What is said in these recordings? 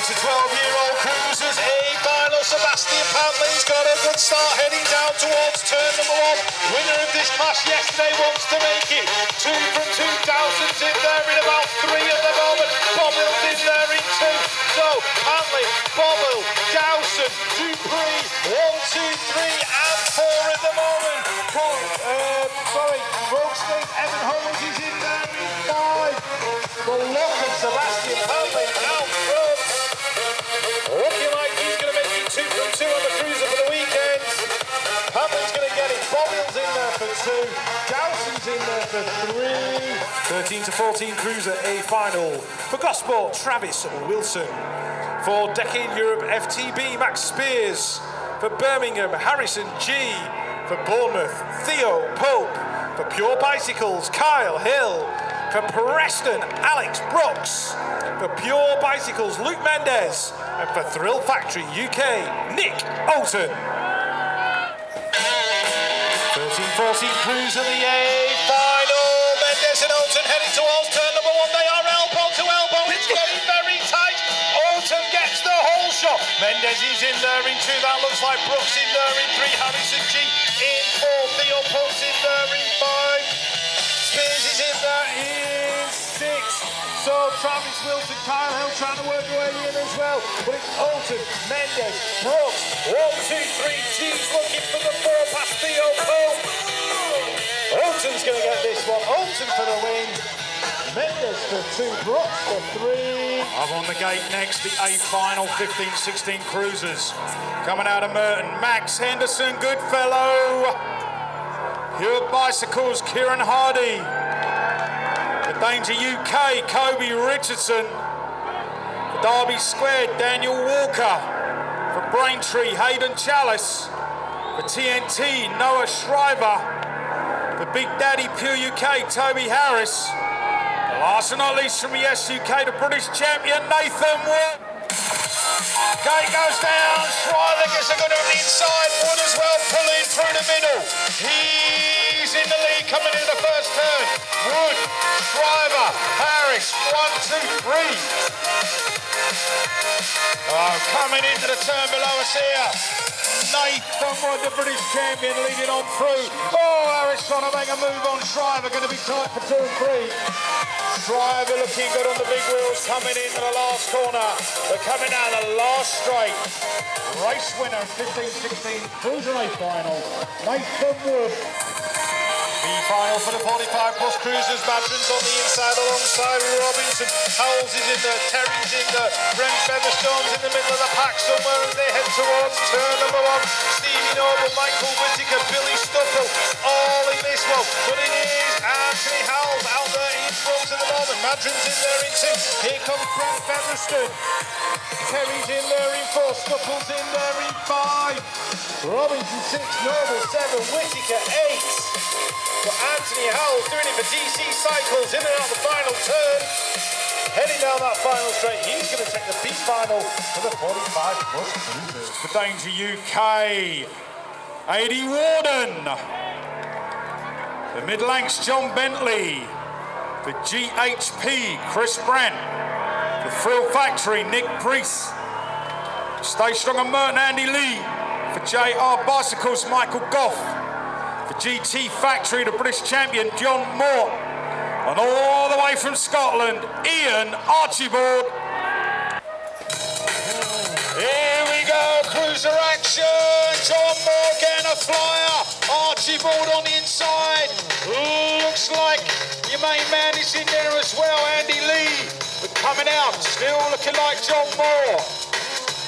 To 12-year-old cruisers, A final. Sebastian Panley's got a good start heading down towards turn number 1. Winner of this class yesterday wants to make it. 2 from 2. Dowson's in there in about 3 at the moment. Bobbill's in there in 2. So Panley, Bobbill, Dowson, Dupree, 1, 2, 3 and 4 at the moment. Brookston, Evan Holmes is in there in 5. But look at Sebastian Panley out front. Looking like he's going to make it 2 from 2 on the cruiser for the weekend. Hamlin's going to get it. Bobbill's in there for 2. Dowson's in there for 3. 13 to 14 cruiser A final. For Gosport, Travis Wilson. For Decade Europe FTB, Max Spears. For Birmingham, Harrison G. For Bournemouth, Theo Pope. For Pure Bicycles, Kyle Hill. For Preston, Alex Brooks. For Pure Bicycles, Luke Mendes. And for Thrill Factory UK, Nick Olsen. 13-14 cruise of the A final. Mendes and Olsen heading towards turn number 1. They are elbow to elbow. It's getting very tight. Olsen gets the whole shot. Mendes is in there in 2. That looks like Brooks in there in 3. Harrison G in 4. Theo Pope's in there in 5. Spears is in there in 6. So Travis Wilson, Kyle Hill trying to work their way in as well. But it's Olsen, Mendes, Brooks. 1, 2, 3. G's looking for the 4 past Theo Pope. Olsen's going to get this one. Olsen for the win. Mendes for 2. Brooks for 3. Up on the gate next, the A final 15-16 cruisers. Coming out of Merton, Max Henderson, Goodfellow. Pure Bicycles, Kieran Hardy. For Danger UK, Kobe Richardson. For Derby Squared, Daniel Walker. For Braintree, Hayden Chalice. For TNT, Noah Shriver. For Big Daddy Pure UK, Toby Harris. And last but not least from the SUK, the British champion, Nathan Wood. Gate goes down, Shriver gets a good on the inside, Wood as well pulling through the middle. He's in the lead coming into the first turn. Wood, Shriver, Harris, 1, 2, 3. Oh, coming into the turn below us here. Nathan Wood, the British champion, leading on through. Oh, Harris trying to make a move on Shriver, going to be tight for 2 and 3. Shriver looking good on the big wheels, coming into the last corner. They're coming down the last straight. Race winner, 15-16 Cruiser A final, Nathan Wood. The final for the 45 plus cruisers. Badger's on the inside alongside Robinson. Howells is in there, Terry's in there, Brent Featherstone's in the middle of the pack somewhere as they head towards turn number 1. Stevie Noble, Michael Whittaker, Billy Stupple, all in this one. But it is Anthony Howells out there in front at the moment. Madron's in there in 2. Here comes Brent Featherstone. Terry's in there in 4. Stupple's in there in 5. Robinson 6, Noble 7, Whittaker 8. For Anthony Howells doing it for DC Cycles in and out the final turn. Heading down that final straight, he's going to take the B final for the 45 plus cruisers. For Danger UK, AD Warden. The Mid-Lancs, John Bentley. For GHP, Chris Brandt. For Thrill Factory, Nick Priest. Stay Strong and Merton, Andy Lee. For JR Bicycles, Michael Goff. For GT Factory, the British champion, John Moore. And all the way from Scotland, Ian Archibald. Here we go, cruiser action. John Moore getting a flyer. Archibald on the inside. Looks like your main man is in there as well, Andy Lee. But coming out, still looking like John Moore.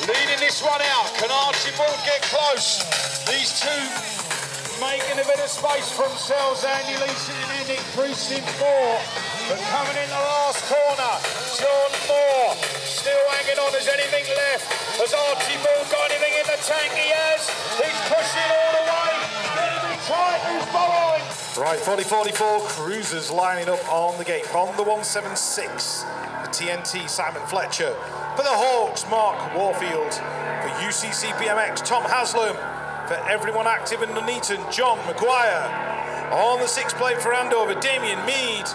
Leading this one out. Can Archibald get close? These two making a bit of space for themselves. Andy Lee sitting in, Nick Priest in 4. But coming in the last corner, John Moore still hanging on. Is anything left? Has Archibald got anything in the tank? He has. He's pushing all the way. Getting it tight. Who's following? Right, 40-44 cruisers lining up on the gate from the 176. The TNT, Simon Fletcher. For the Hawks, Mark Warfield. For UCC BMX, Tom Haslam. For everyone active in Nuneaton, John Maguire. On the 6 plate for Andover, Damien Mead.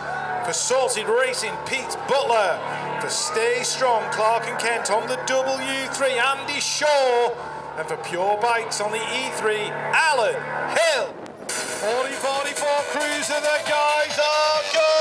For Salted Racing, Pete Butler. For Stay Strong, Clark and Kent. On the W3, Andy Shaw. And for Pure Bikes on the E3, Alan Hill. 40-44 Cruiser, the guys are go.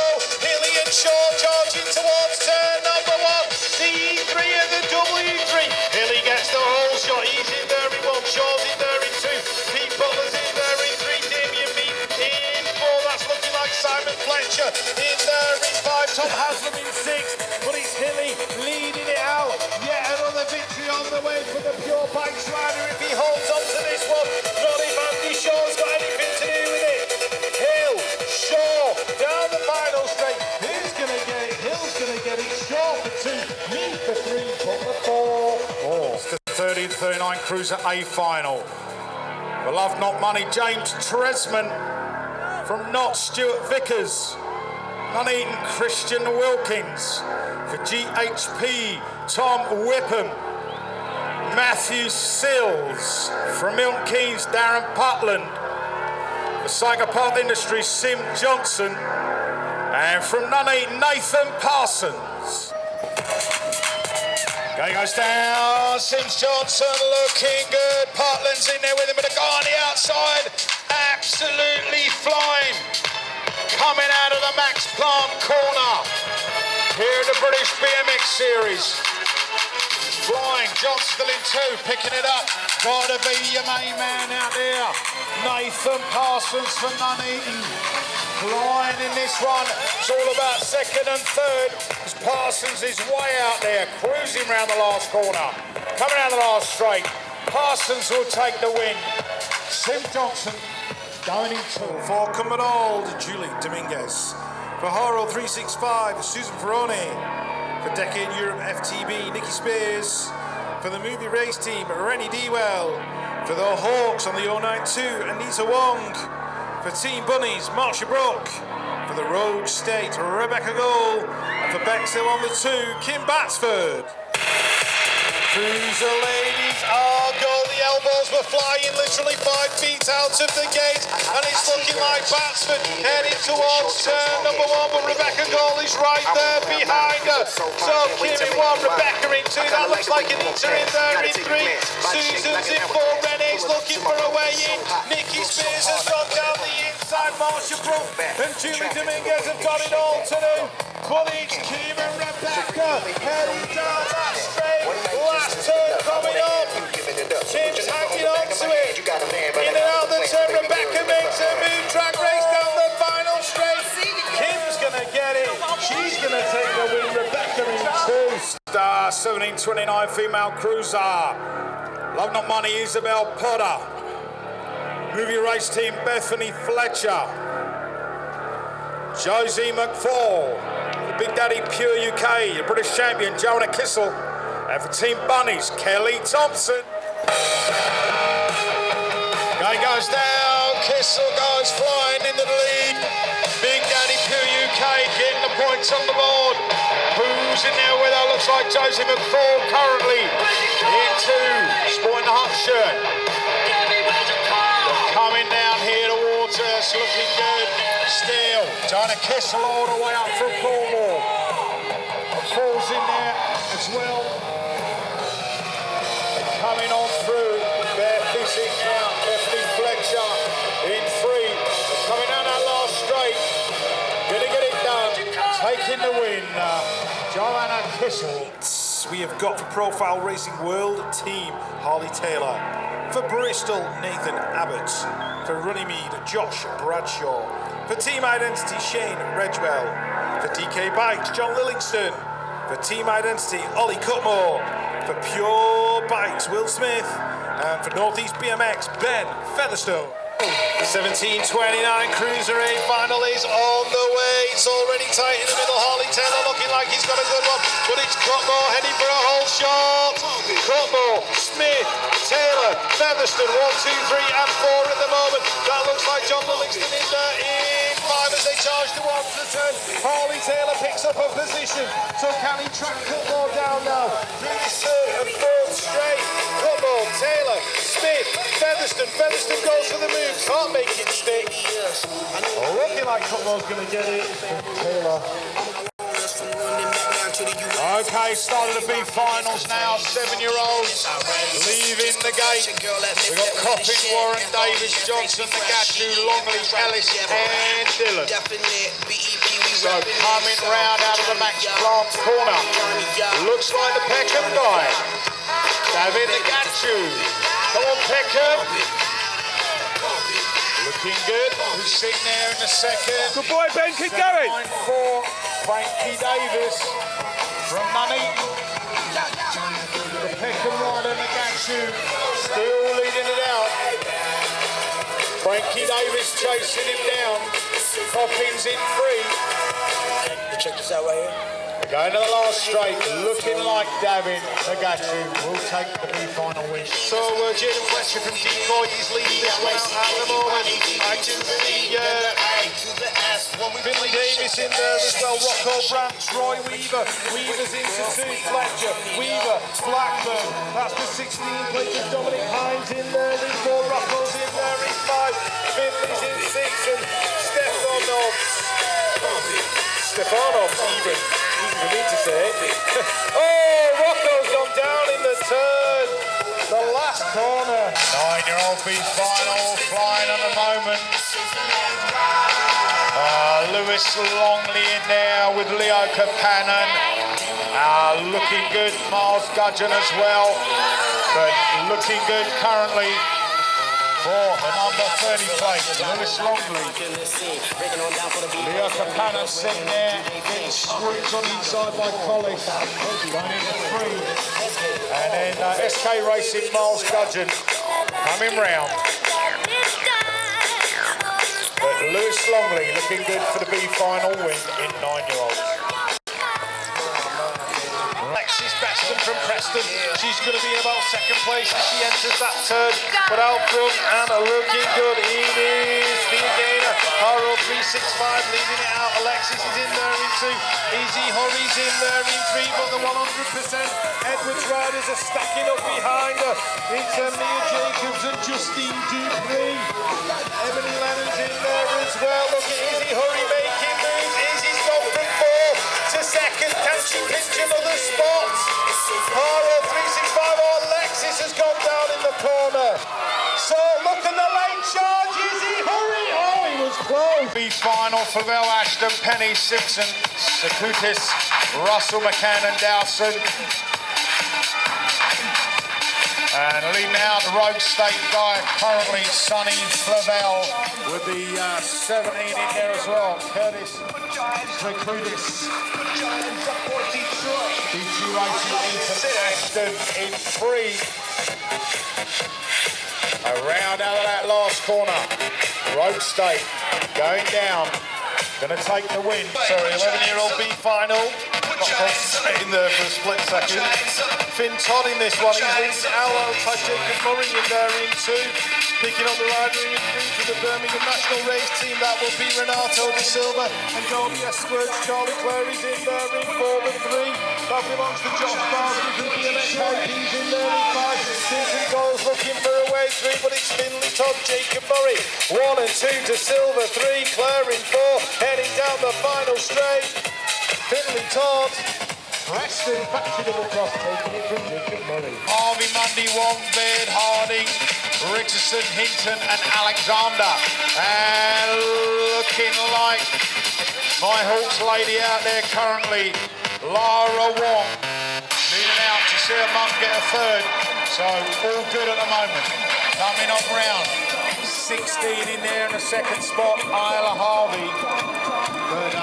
Hilly and Shaw charging towards turn number 1. The E3 and the W3. Hilly gets the whole shot. He's in there in 1. Shaw's in there in 2. Pete Butler's in there in 3. Damien Mead in 4. That's looking like Simon Fletcher in there in 5. Tom Haslam in 6. But it's Hilly leading it out. Yet another victory on the way for the Pure Bikes rider if he holds on to this one. Not if Andy Shaw's got anything to do with it. Hill, Shaw, down the final straight. Who's going to get it? Hill's going to get it. Shaw for 2, Mead for 3, Butler for 4. It's the 30-39 Cruiser A final. For Love Not Money, James Tresman. From Not, Stuart Vickers. Nuneaton, Christian Wilkins. For GHP, Tom Whipham. Matthew Sills. From Milton Keynes, Darren Putland. For Psychopath Industries, Sim Johnson. And from Nuneaton, Nathan Parsons. Going goes down, Sims Johnson looking good. Putland's in there with him, but a guy on the outside, absolutely flying. Coming out of the Max Plant corner here in the British BMX Series. Flying, Johnson still in 2, picking it up. Gotta be your main man out there. Nathan Parsons for Nuneaton. Flying in this one. It's all about 2nd and 3rd. As Parsons is way out there, cruising round the last corner. Coming out the last straight. Parsons will take the win. Sim Johnson going into for Cumbernauld, Julie Dominguez. For Haro 365, Susan Ferroni. For Decade Europe FTB, Nikki Spears. For the movie race team, Rennie Dewell. For the Hawks on the 092, Anita Wong. For Team Bunnies, Marsha Brook. For the Rogue State, Rebecca Gold. And for Bexhill on the 2, Kim Batsford. Cruiser ladies are goal. The elbows were flying literally 5 feet out of the gate, and it's looking like Batsford heading towards turn number 1, but Rebecca Goal is right there behind her. So Kim in 1, Rebecca in 2. That looks like Anita in there in 3. Susan's in 4. Renee's looking for a way in. Nikki Spears has gone down the inside. Marsha Brook and Julie Dominguez have got it all to do. But it's Kim and Rebecca heading down that straight. Last turn coming up. Kim's hanging on to it. In and out the turn, Rebecca makes a move. Drag race down the final straight. Kim's going to get it. She's going to take the win. Rebecca in 2. Star 1729 female cruiser. Love Not Money, Isabel Potter. Movie race team, Bethany Fletcher. Josie McFall. The Big Daddy Pure UK, the British champion, Jonah Kissel. And for Team Bunnies, Kelly Thompson. Going goes down, Kissel goes flying into the lead. Big Daddy Pure UK getting the points on the board. Who's in there with her? Looks like Josie McFall currently in 2, sporting the hot shirt. Coming down here towards us, looking good. Still, Jonah Kissel all the way up from Cornwall. Falls in there as well. Coming on through, their physic now, Bethany Fletcher in 3. Coming down that last straight, gonna get it done, taking the win, Joanna Kissel. We have got for Profile Racing World Team, Harley Taylor. For Bristol, Nathan Abbott. For Runnymede, Josh Bradshaw. For Team Identity, Shane Redgewell. For DK Bikes, John Lillingston. For Team Identity, Ollie Cutmore. For Pure Bikes, Will Smith. And for Northeast BMX, Ben Featherstone. 1729 Cruiser A final is on the way. It's already tight in the middle. Harley Taylor looking like he's got a good one, but it's Cutmore heading for a whole shot. Cutmore, Smith, Taylor, Featherstone, 1, 2, 3 and 4 at the moment. That looks like John Lillingston in there in as they charge towards the turn. Harley Taylor picks up a position. So can he track Cutmore down now? Through this third and fourth straight. Cutmore, Taylor, Smith, Featherstone. Featherstone goes for the move. Can't make it stick. Looking like Cutmore's going to get it. Taylor. Okay, start of the B finals now. 7-year-olds leaving the gate. We've got Coppin, Warren, Davis, Johnson, Nagachu, Longley, Ellis, and Dillon. So coming round out of the Max Plant corner. Looks like the Peckham guy. David Nagachu. Come on, Peckham. Looking good. Who's sitting there in the second? Good boy, Ben, keep going. 9-4, Frankie Davis from Nuneaton. The Peckham rider, Nagachu, still leading it out. Frankie Davis chasing him down. Coppins in free. Check this out right here. Going to the last straight, looking like David Nagachu will take the B-final win. So Jaden Fletcher from Decoy is leading this one out at the moment. I can see Finley Davis in there as well. Rocco Brandt, Troy Weaver. Weaver's into two. Fletcher, Weaver, Blackburn. That's the 16 places. Dominic Hines in there. There's four. Rocco's in there in five. Finley's in six. And Stefanov's even for me to say. Oh, Rocco's gone down in the turn. The last corner. 9-year-old B-final flying at the moment. Lewis Longley in there with Leo Kapanen. Looking good, Miles Gudgeon as well. But looking good currently for the number 30 plate, Lewis Longley. Leo Kapanen sitting there, getting squeezed on the inside by Collis. Going into three. And then SK Racing, Miles Gudgeon coming round. But Lewis Longley looking good for the B-final win in 9-year-olds. Alexis Beston from Preston. She's going to be in about second place as she enters that turn. But out front and looking good. It is the gainer. Haro 365 leading it out. Alexis is in there in two. Easy Hurry's in there in three. But the 100% Edwards riders are stacking up behind her. It's Mia Jacobs and Justine Dupree. Emily Lennon's in there as well. Look at Izzy Hurry making moves. Izzy's gone from fourth to second. Can she pinch another spot? Haro 365. Alexis has gone down in the corner. So look at the late charge. Izzy Hurry. Oh, he was close. B-final, Flavel, Ashton, Penny, Simpson, Sakutis, Russell, McCann and Dowson. And leading out the Rogue State guy, currently Sonny Flavel with the 17 in there as well. Curtis Sakutis. DG Racing into Ashton in three. Around out of that last corner. Rogue State going down. Going to take the win. Sorry, 11-year-old B-final. Not concentrating there for a split second. Finn Todd in this one. He's leading out outside Jacob Murray in there in two. Picking up the rider in three for the Birmingham National Race Team. That will be Renato De Silva and Darby Esquerds. Charlie Clary's in there in four and three. That belongs to Josh Barkley from BMX IP's in there in five. Simpson goes looking for a way through, but it's Finley Todd, Jacob Murray. 1 and 2 De Silva, 3, Clare in 4. Heading down the final straight. Finley Todd. Preston back to double cross, taking it from Jacob Murray. Harvey, Mundy, Wong, Baird, Harding, Richardson, Hinton and Alexander. And looking like my Hawks lady out there currently, Lara Wong. Leading out to see her mum get a third. So all good at the moment. Coming up round. 16 in there in the second spot, Isla Harvey. But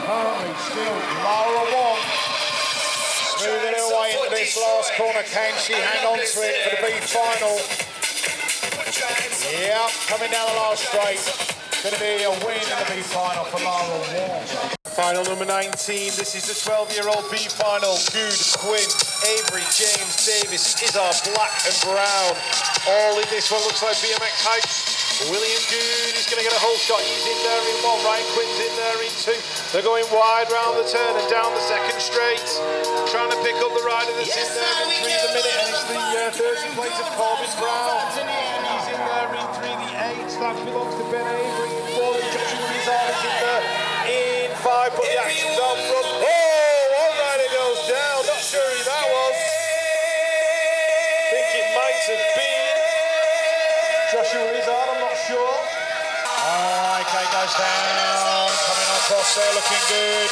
currently still Lara Wong. Moving her way into this last corner. Can she hang on to it for the B-final? Yeah, coming down the last straight. Going to be a win in the B-final for Lara Wong. Final number 19. This is the 12-year-old B-final. Good, Quinn, Avery, James, Davis, Izzard, Black and Brown. All in this one. Looks like BMX Heights William Good is going to get a whole shot. He's in there in one. Ryan Quinn's in there in two. They're going wide round the turn and down the second straight. Trying to pick up the rider that's in there in three the minute. And it's the 30 plate of Corbin Brown. He's in there in three the eight. That belongs to Ben Avery. In four, and Joshua Rizal is in there in five. But the action's out front. Oh, one rider goes down. Not sure who that was. I think it might have been Joshua Rizal, I'm not sure. IK goes down, coming across there, looking good.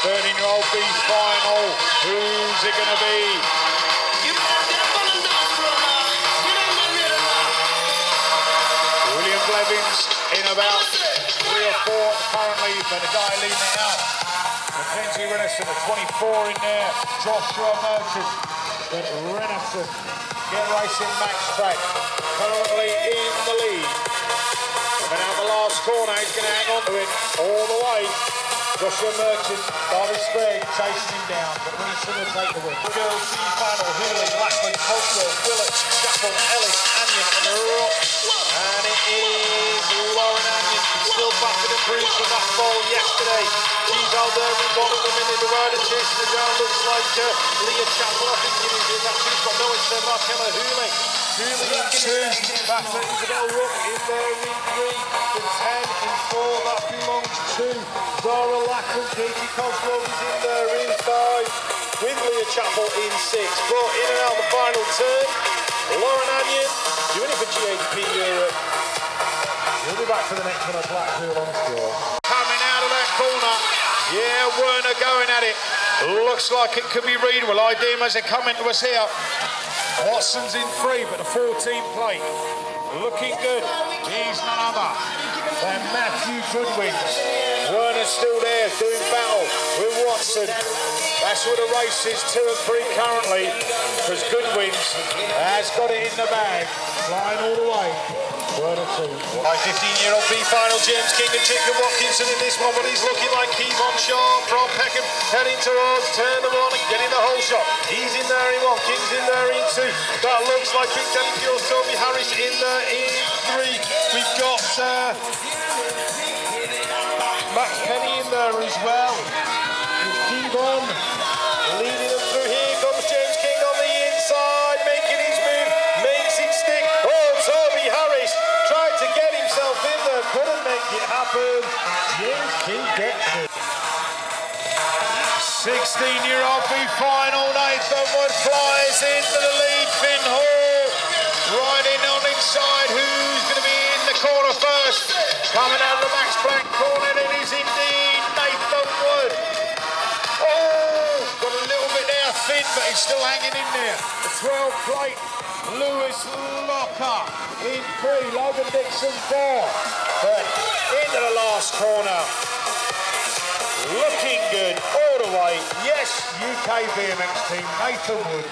13-year-old B final. Who's it going to be? William Blevins in about 3 or 4 currently, but the guy leading it out. Mackenzie Renison at 24 in there. Joshua Merchant, but Renison get racing Max Track. Currently in the lead. Coming out the last corner, he's going to hang on to it all the way. Joshua Merchant, Bobby Sprague chasing him down, but Renison will take the win. Girls semi-final, Hurley, Lackland, Holswell, Willett, Chapel, Ellis, Anion and Rock. And it is Lauren Anion, still battered and bruised from that fall yesterday. She's out there in one of them in the rider chasing her down. Looks like Leah Chapel, I think it is in that two spot. No, it's Markella Hurley. Hurley in two. That's Isabel Rook in there in three. The 10 in four, that belongs to Zara Lackland. Katie Cosgrove is in there in five. With Leah Chapel in six. But in and out the final turn, Lauren Anion doing it for GHP Europe. We'll be back for the next one at Blackpool on score. Coming out of that corner. Yeah, Werner going at it. Looks like it could be Reed. Well, ID as they come into us here. Watson's in 3, but the 14 plate looking good. He's none other than Matthew Goodwin. Werner's still there doing battle with Watson. That's where the race is 2 and 3 currently, because Goodwin has got it in the bag. Flying all the way. Werner 2. By 15-year-old B final, James King and Jacob Watkinson in this one, but he's looking like he's on sharp from Peckham, heading towards turn them on and getting the whole shot. He's in there in one, King's in there in two. That looks like Big Daddy Pure, Toby Harris in there in three. We've got Max Penny in there as well. Keep on leading them through. Here comes James King on the inside, making his move, makes it stick. Oh, Toby Harris tried to get himself in there, couldn't make it happen. James King gets it. 16-year-old B final. Nathan Wood flies into the lead. Finn Hall riding on inside. Who's going to be in the corner first? Coming out of the Max Black corner, it is indeed Nathan Wood. Oh, got a little bit there, Finn, but he's still hanging in there. The 12 plate, Lewis Locker in 3, Logan Dixon 4. But into the last corner. Looking good all the way. Yes, UK BMX team, Nathan Wood.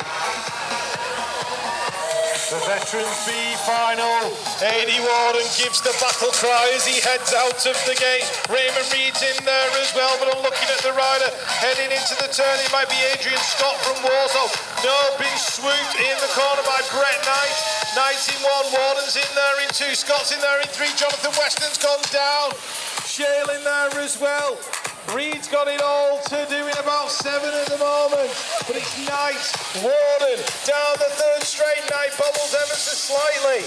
The Veterans B final. Eddie Warden gives the battle cry as he heads out of the gate. Raymond Reed's in there as well, but I'm looking at the rider heading into the turn. It might be Adrian Scott from Warsaw. No, been swooped in the corner by Brett Knight. Knight's in one, Warden's in there in two, Scott's in there in three, Jonathan Weston's gone down. Shale in there as well. Reed's got it all to do in about 7 at the moment. But it's Knight, Warden, down the third straight. Knight bubbles ever so slightly.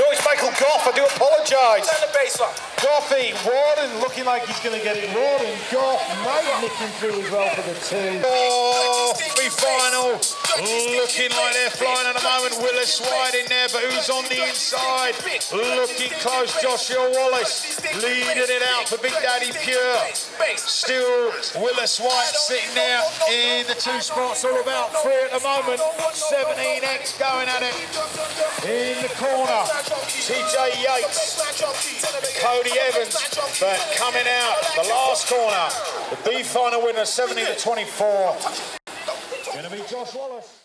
No, it's Michael Goff, I do apologise. Down the baseline. Goffy, Warden Looking like he's going to get it. Warden, Goff, Knight nicking through as well for the 2. Oh, B final. Looking like they're flying at the moment. Willis wide in there, but who's on the inside? Looking close, Joshua Wallace leading it out for Big Daddy Pure. Still Willis White sitting there in the 2 spots, all about 3 at the moment. 17X going at it in the corner. TJ Yates, Cody Evans, but coming out the last corner. The B final winner, 70 to 24. Going to be Josh Wallace.